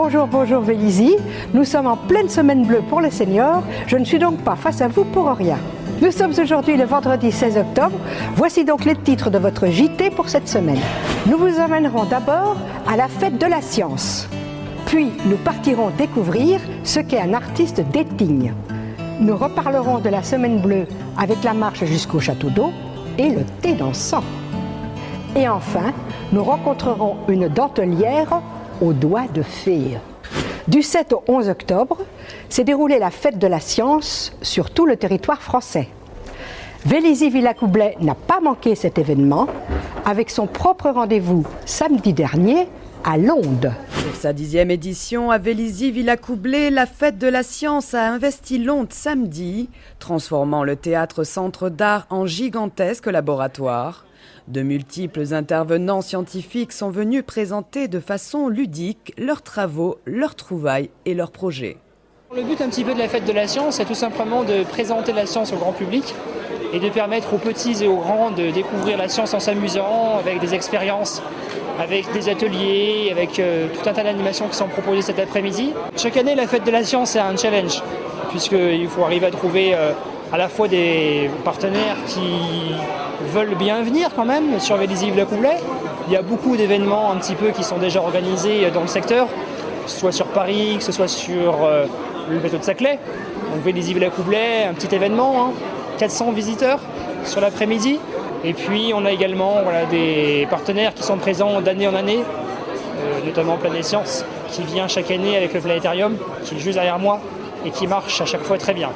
Bonjour, bonjour Vélizy. Nous sommes en pleine semaine bleue pour les seniors. Je ne suis donc pas face à vous pour rien. Nous sommes aujourd'hui le vendredi 16 octobre. Voici donc les titres de votre JT pour cette semaine. Nous vous amènerons d'abord à la fête de la science. Puis nous partirons découvrir ce qu'est un artiste d'Étigne. Nous reparlerons de la semaine bleue avec la marche jusqu'au château d'eau et le thé dansant. Et enfin, nous rencontrerons une dentelière aux doigts de fée. Du 7 au 11 octobre, s'est déroulée la fête de la science sur tout le territoire français. Vélizy-Villacoublay n'a pas manqué cet événement avec son propre rendez-vous samedi dernier à Londe. Pour sa 10e édition à Vélizy-Villacoublay, la fête de la science a investi Londe samedi, transformant le théâtre-centre d'art en gigantesque laboratoire. De multiples intervenants scientifiques sont venus présenter de façon ludique leurs travaux, leurs trouvailles et leurs projets. Le but un petit peu de la fête de la science, c'est tout simplement de présenter la science au grand public et de permettre aux petits et aux grands de découvrir la science en s'amusant, avec des expériences, avec des ateliers, avec tout un tas d'animations qui sont proposées cet après-midi. Chaque année, la fête de la science est un challenge, puisqu'il faut arriver à trouver à la fois des partenaires qui veulent bien venir quand même sur Vélizy-Villacoublay. Il y a beaucoup d'événements un petit peu qui sont déjà organisés dans le secteur, que ce soit sur Paris, que ce soit sur le plateau de Saclay. Donc Vélizy-Villacoublay, un petit événement, 400 visiteurs sur l'après-midi. Et puis on a également des partenaires qui sont présents d'année en année, notamment Planète Science, qui vient chaque année avec le planétarium, qui est juste derrière moi et qui marche à chaque fois très bien.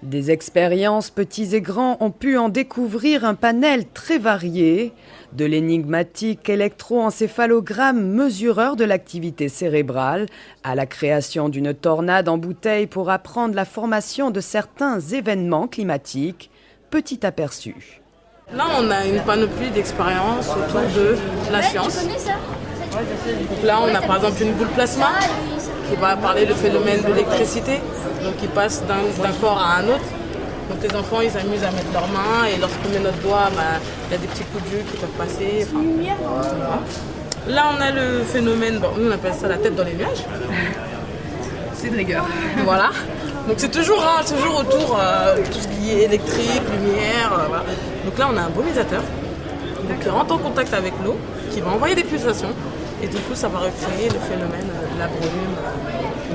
Des expériences petits et grands ont pu en découvrir un panel très varié, de l'énigmatique électroencéphalogramme mesureur de l'activité cérébrale à la création d'une tornade en bouteille pour apprendre la formation de certains événements climatiques. Petit aperçu. Là, on a une panoplie d'expériences autour de la science. Donc là, on a par exemple une boule plasma qui va parler du phénomène de l'électricité, donc qui passe d'un corps à un autre. Donc les enfants, ils s'amusent à mettre leurs mains et lorsqu'on met notre doigt, il y a des petits coups de jus qui peuvent passer. Voilà. Là, on a le phénomène, nous on appelle ça la tête dans les nuages. C'est de rigueur. Voilà. Donc c'est toujours autour de tout ce qui est électrique, lumière. Voilà. Donc là, on a un brumisateur qui rentre en contact avec l'eau, qui va envoyer des pulsations. Et du coup, ça va recréer le phénomène de la brume,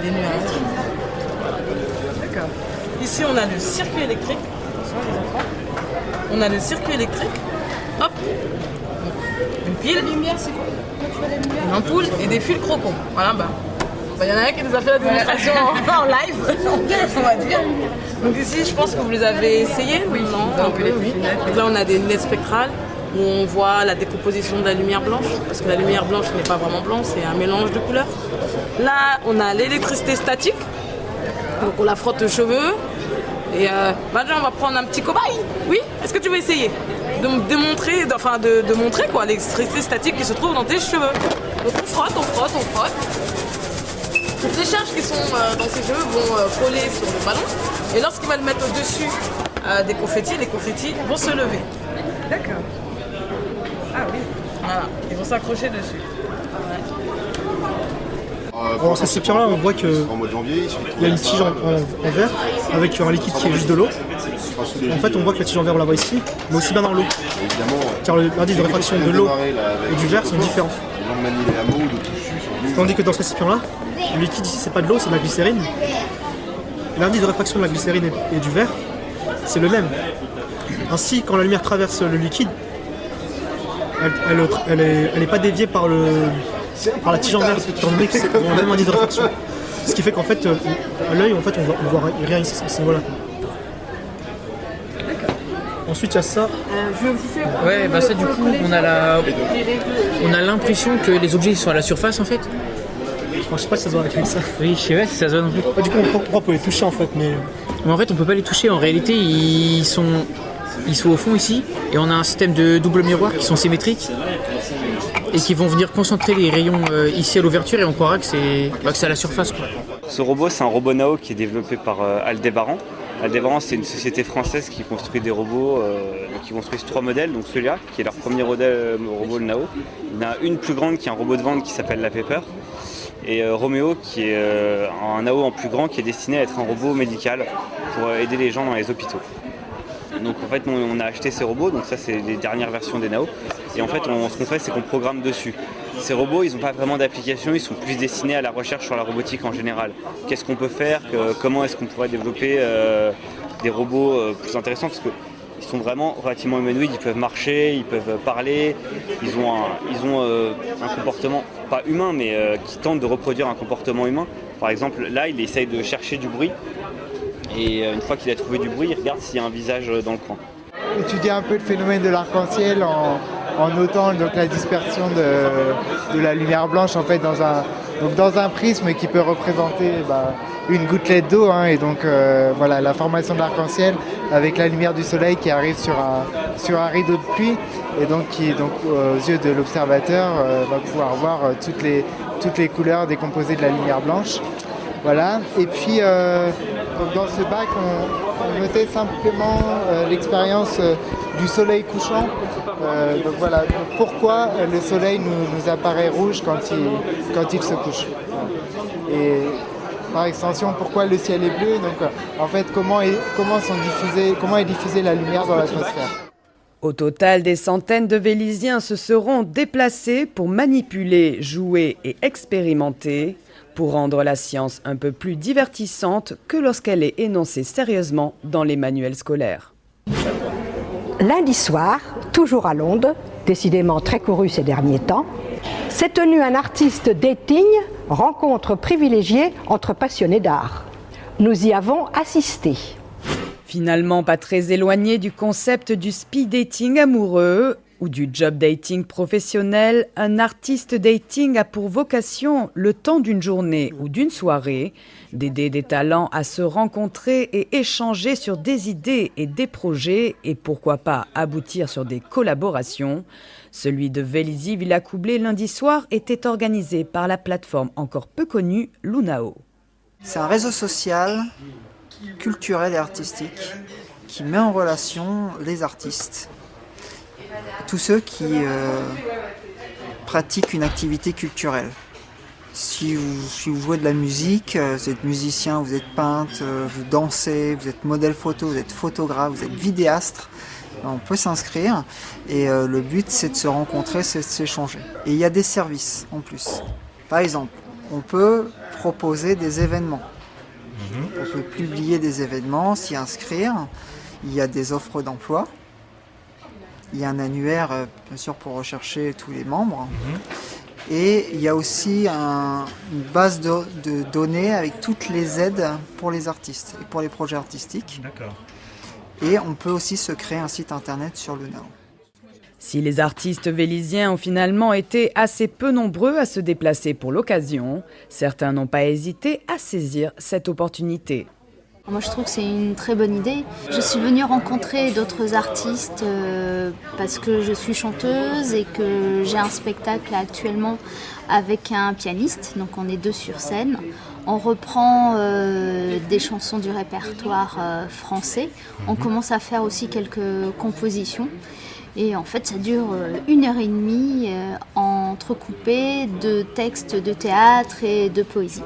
des nuages. D'accord. Ici, on a le circuit électrique. Attention, les enfants. On a le circuit électrique. Hop. Une pile. La lumière, c'est quoi? Une ampoule et des fils crocos. Voilà, il y en a un qui nous a fait la démonstration en live, on va dire. Donc ici, je pense que vous les avez essayés. Oui, non, oui. Donc là, on a des lunettes spectrales où on voit la décomposition de la lumière blanche, parce que la lumière blanche n'est pas vraiment blanche, c'est un mélange de couleurs. Là, on a l'électricité statique, donc on la frotte aux cheveux. Et maintenant, on va prendre un petit cobaye. Oui, est-ce que tu veux essayer de montrer quoi, l'électricité statique qui se trouve dans tes cheveux. Donc on frotte. Toutes les charges qui sont dans ses cheveux vont coller sur le ballon. Et lorsqu'il va le mettre au-dessus des confettis, les confettis vont se lever. D'accord. Ah oui. Voilà, ils vont s'accrocher dessus. Dans cette récipient-là, on voit qu'il y a une tige en verre avec un liquide qui est juste de l'eau. En fait, on voit que la tige en verre, on la voit ici, mais aussi bien dans l'eau. Car l'indice de réfraction de l'eau et du verre sont différents. Tandis que dans ce récipient-là, le liquide ici, c'est pas de l'eau, c'est de la glycérine. L'indice de réfraction de la glycérine et du verre, c'est le même. Ainsi, quand la lumière traverse le liquide, elle n'est pas déviée par la tige en verre, étant donné que c'est le même indice de réfraction. Ce qui fait qu'en fait, à l'œil, on voit rien ici à ce niveau-là. Ensuite, il y a ça. Ouais, ça du coup, on a l'impression que les objets sont à la surface en fait. Je sais pas si ça se voit avec ça. Oui, je sais pas si ça se voit non plus. Du coup, on peut les toucher en fait, mais en fait, on peut pas les toucher. En réalité, ils sont au fond ici, et on a un système de double miroir qui sont symétriques et qui vont venir concentrer les rayons ici à l'ouverture, et on croira que c'est à la surface, quoi. Ce robot, c'est un robot Nao qui est développé par Aldébaran. Aldébaran, c'est une société française qui construit des robots, qui construisent 3 modèles. Donc celui-là, qui est leur premier robot, le Nao. Il y en a une plus grande qui est un robot de vente qui s'appelle la Pepper. et Roméo qui est un AO en plus grand qui est destiné à être un robot médical pour aider les gens dans les hôpitaux. Donc en fait on a acheté ces robots, donc ça c'est les dernières versions des Nao, et en fait ce qu'on fait c'est qu'on programme dessus. Ces robots ils n'ont pas vraiment d'application, ils sont plus destinés à la recherche sur la robotique en général. Qu'est-ce qu'on peut faire, comment est-ce qu'on pourrait développer des robots plus intéressants, parce qu'ils sont vraiment relativement humanoïdes, ils peuvent marcher, ils peuvent parler, ils ont un comportement pas humain mais qui tente de reproduire un comportement humain. Par exemple là il essaye de chercher du bruit. Et une fois qu'il a trouvé du bruit, il regarde s'il y a un visage dans le coin. Étudier un peu le phénomène de l'arc-en-ciel en notant donc, la dispersion de la lumière blanche en fait, dans un prisme qui peut représenter une gouttelette d'eau. Et donc voilà, la formation de l'arc-en-ciel avec la lumière du soleil qui arrive sur un rideau de pluie et donc qui aux yeux de l'observateur va pouvoir voir toutes les couleurs décomposées de la lumière blanche. Voilà. Et puis donc dans ce bac, on notait simplement l'expérience du soleil couchant. Donc voilà, pourquoi le soleil nous apparaît rouge quand il se couche. Et par extension, pourquoi le ciel est bleu. Donc en fait, comment est diffusée la lumière dans l'atmosphère. Au total, des centaines de Vélysiens se seront déplacés pour manipuler, jouer et expérimenter, pour rendre la science un peu plus divertissante que lorsqu'elle est énoncée sérieusement dans les manuels scolaires. Lundi soir, toujours à Londres, décidément très couru ces derniers temps, s'est tenu un artiste dating, rencontre privilégiée entre passionnés d'art. Nous y avons assisté. Finalement, pas très éloigné du concept du speed dating amoureux ou du job dating professionnel, un artiste dating a pour vocation, le temps d'une journée ou d'une soirée, d'aider des talents à se rencontrer et échanger sur des idées et des projets et pourquoi pas aboutir sur des collaborations. Celui de Vélizy-Villacoublay lundi soir était organisé par la plateforme encore peu connue Lunao. C'est un réseau social, culturel et artistique qui met en relation les artistes. Tous ceux qui pratiquent une activité culturelle. Si vous jouez de la musique, vous êtes musicien, vous êtes peintre, vous dansez, vous êtes modèle photo, vous êtes photographe, vous êtes vidéaste, on peut s'inscrire et le but c'est de se rencontrer, c'est de s'échanger. Et il y a des services en plus. Par exemple, on peut proposer des événements. On peut publier des événements, s'y inscrire. Il y a des offres d'emploi. Il y a un annuaire, bien sûr, pour rechercher tous les membres. Et il y a aussi une base de données avec toutes les aides pour les artistes et pour les projets artistiques. D'accord. Et on peut aussi se créer un site internet sur Lunao. Si les artistes vélysiens ont finalement été assez peu nombreux à se déplacer pour l'occasion, certains n'ont pas hésité à saisir cette opportunité. Moi je trouve que c'est une très bonne idée. Je suis venue rencontrer d'autres artistes parce que je suis chanteuse et que j'ai un spectacle actuellement avec un pianiste, donc on est deux sur scène. On reprend des chansons du répertoire français, on commence à faire aussi quelques compositions. Et en fait, ça dure 1h30 entrecoupé de textes de théâtre et de poésie.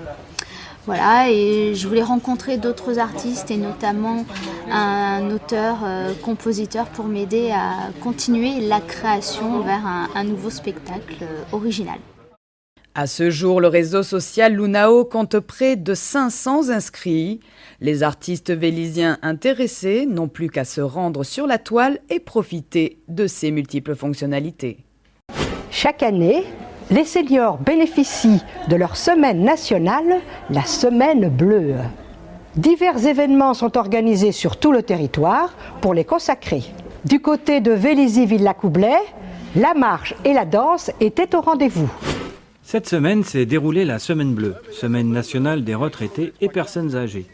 Voilà, et je voulais rencontrer d'autres artistes et notamment un auteur-compositeur pour m'aider à continuer la création vers un nouveau spectacle original. À ce jour, le réseau social Lunao compte près de 500 inscrits. Les artistes vélysiens intéressés n'ont plus qu'à se rendre sur la toile et profiter de ses multiples fonctionnalités. Chaque année, les seniors bénéficient de leur semaine nationale, la Semaine Bleue. Divers événements sont organisés sur tout le territoire pour les consacrer. Du côté de Vélizy-Villacoublay, la marche et la danse étaient au rendez-vous. Cette semaine s'est déroulée la Semaine Bleue, Semaine nationale des retraités et personnes âgées.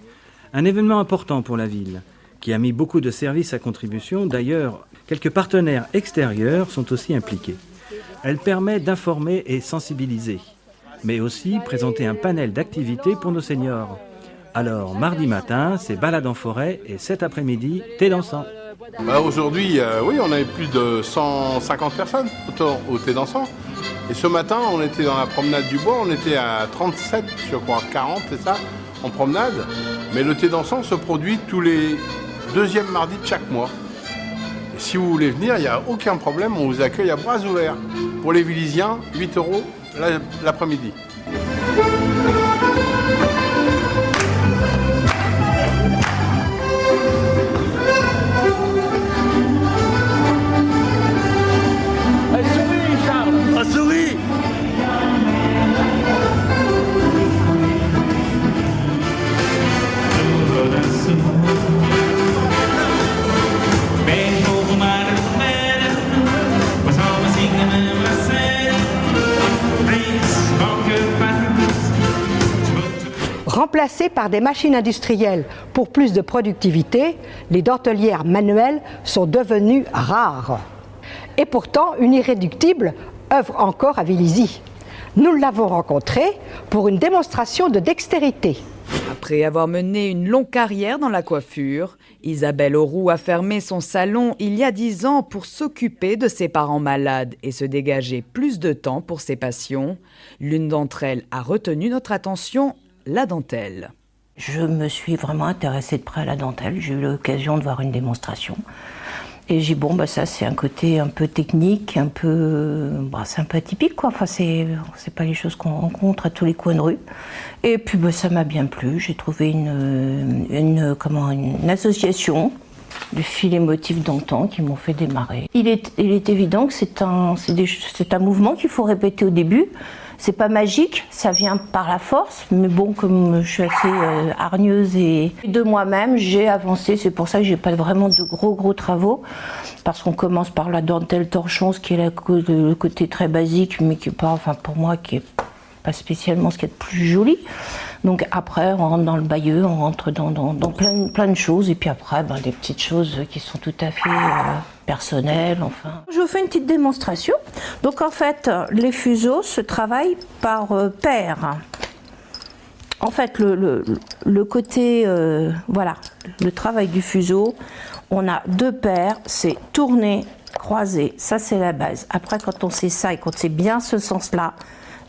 Un événement important pour la ville, qui a mis beaucoup de services à contribution. D'ailleurs, quelques partenaires extérieurs sont aussi impliqués. Elle permet d'informer et sensibiliser, mais aussi présenter un panel d'activités pour nos seniors. Alors, mardi matin, c'est balade en forêt et cet après-midi, thé dansant. Aujourd'hui, oui, on avait plus de 150 personnes au thé dansant. Et ce matin, on était dans la promenade du bois, on était à 37, je crois, 40, c'est ça, en promenade. Mais le thé dansant se produit tous les deuxièmes mardis de chaque mois. Et si vous voulez venir, il n'y a aucun problème, on vous accueille à bras ouverts. Pour les Villisiens, 8 € l'après-midi. Remplacées par des machines industrielles pour plus de productivité, les dentelières manuelles sont devenues rares. Et pourtant, une irréductible œuvre encore à Vélizy. Nous l'avons rencontrée pour une démonstration de dextérité. Après avoir mené une longue carrière dans la coiffure, Isabelle Auroux a fermé son salon il y a 10 ans pour s'occuper de ses parents malades et se dégager plus de temps pour ses passions. L'une d'entre elles a retenu notre attention, la dentelle. Je me suis vraiment intéressée de près à la dentelle. J'ai eu l'occasion de voir une démonstration. Et j'ai dit, bon, ça c'est un côté un peu technique, un peu, c'est un peu atypique, quoi. Enfin, c'est pas les choses qu'on rencontre à tous les coins de rue. Et puis, ça m'a bien plu. J'ai trouvé une association de fils et motifs d'antan qui m'ont fait démarrer. Il est évident que c'est un mouvement qu'il faut répéter au début. C'est pas magique, ça vient par la force, mais bon, comme je suis assez hargneuse et de moi-même, j'ai avancé. C'est pour ça que j'ai pas vraiment de gros travaux, parce qu'on commence par la dentelle torchon, ce qui est le côté très basique, mais qui est pas, enfin pour moi, qui est pas spécialement ce qui est de plus joli. Donc après, on rentre dans le bayeux, on rentre dans plein de choses, et puis après, des petites choses qui sont tout à fait personnelles, enfin. Je vous fais une petite démonstration. Donc en fait, les fuseaux se travaillent par paire. En fait, le côté, le travail du fuseau, on a 2 paires, c'est tourner, croiser, ça c'est la base. Après, quand on sait ça et quand c'est bien ce sens-là,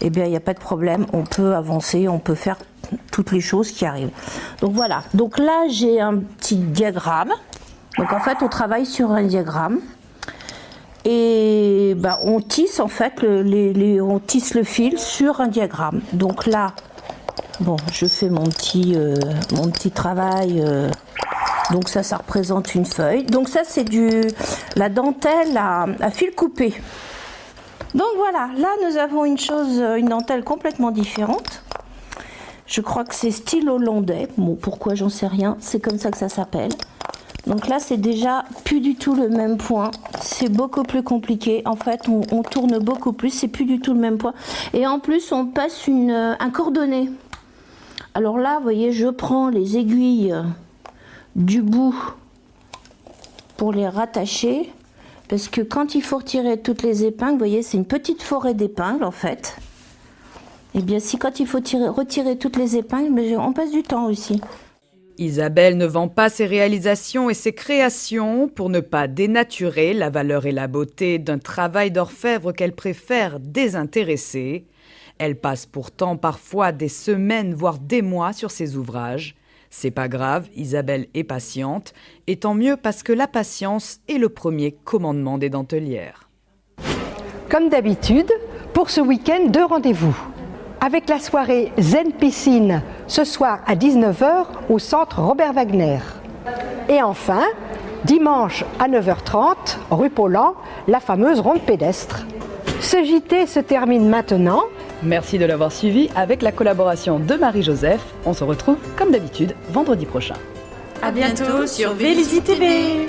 eh bien, il n'y a pas de problème, on peut avancer, on peut faire toutes les choses qui arrivent. Donc voilà, donc là j'ai un petit diagramme. Donc en fait, on travaille sur un diagramme et on tisse en fait on tisse le fil sur un diagramme. Donc là, je fais mon petit travail. Donc ça représente une feuille. Donc ça c'est la dentelle à fil coupé. Donc voilà, là nous avons une dentelle complètement différente. Je crois que c'est style hollandais. Bon, pourquoi, j'en sais rien. C'est comme ça que ça s'appelle. Donc là, c'est déjà plus du tout le même point. C'est beaucoup plus compliqué. En fait, on tourne beaucoup plus. C'est plus du tout le même point. Et en plus, on passe un cordonnet. Alors là, vous voyez, je prends les aiguilles du bout pour les rattacher. Parce que quand il faut retirer toutes les épingles, vous voyez, c'est une petite forêt d'épingles, en fait. Et bien, quand il faut retirer toutes les épingles, on passe du temps aussi. Isabelle ne vend pas ses réalisations et ses créations pour ne pas dénaturer la valeur et la beauté d'un travail d'orfèvre qu'elle préfère désintéresser. Elle passe pourtant parfois des semaines, voire des mois sur ses ouvrages. C'est pas grave, Isabelle est patiente, et tant mieux parce que la patience est le premier commandement des dentelières. Comme d'habitude, pour ce week-end, 2 rendez-vous. Avec la soirée Zen Piscine, ce soir à 19h au centre Robert Wagner. Et enfin, dimanche à 9h30, rue Paulan, la fameuse ronde pédestre. Ce JT se termine maintenant. Merci de l'avoir suivi avec la collaboration de Marie-Joseph. On se retrouve comme d'habitude vendredi prochain. À bientôt sur Vélizy TV.